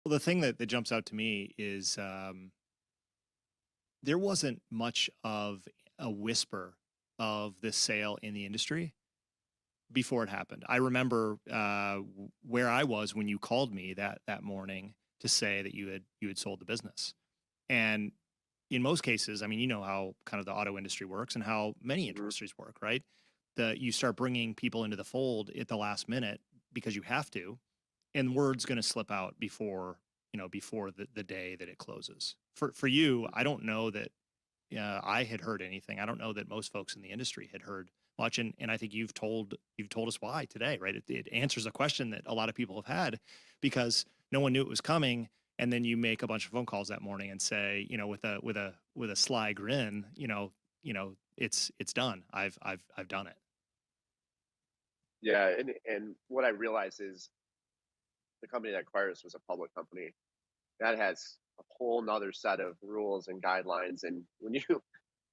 Well, the thing that jumps out to me is there wasn't much of a whisper of this sale in the industry before it happened. I remember where I was when you called me that morning to say that you had sold the business. And in most cases, I mean, you know how kind of the auto industry works and how many Mhm. industries work, right? You start bringing people into the fold at the last minute because you have to, and word's going to slip out before the day that it closes. For you, I don't know that I had heard anything. I don't know that most folks in the industry had heard much, and I think you've told us why today, right? It answers a question that a lot of people have had because no one knew it was coming, and then you make a bunch of phone calls that morning and say, with a sly grin, it's done. I've done it. Yeah, and what I realized is the company that acquired us was a public company. That has a whole nother set of rules and guidelines. And when you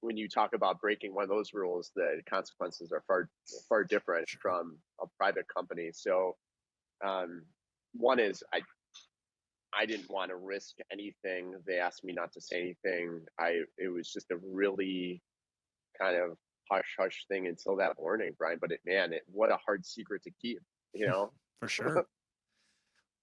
when you talk about breaking one of those rules, the consequences are far different Sure. from a private company. So um, one is I didn't want to risk anything. They asked me not to say anything. I It was just a really kind of hush hush thing until that morning, Brian. But what a hard secret to keep, you know? For sure.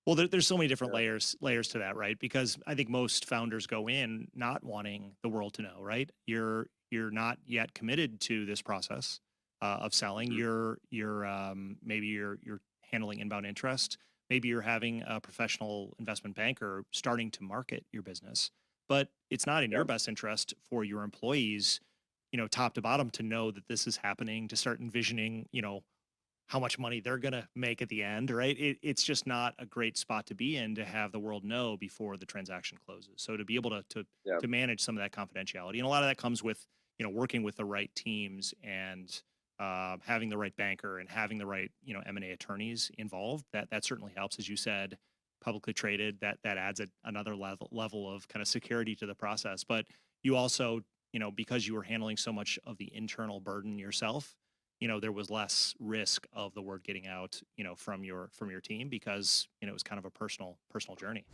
Well, there's so many different layers to that, right? Because I think most founders go in not wanting the world to know, right? You're not yet committed to this process of selling. Mhm. Maybe you're handling inbound interest. Maybe you're having a professional investment banker starting to market your business, but it's not in your Yep. best interest for your employees, top to bottom, to know that this is happening. To start envisioning, how much money they're going to make at the end, right? It's just not a great spot to be in to have the world know before the transaction closes. So to be able to Yep. manage some of that confidentiality, and a lot of that comes with working with the right teams and having the right banker and having the right M&A attorneys involved. That certainly helps, as you said. Publicly traded, that adds another level of kind of security to the process. But you also, because you were handling so much of the internal burden yourself, there was less risk of the word getting out, from your team because, it was kind of a personal journey.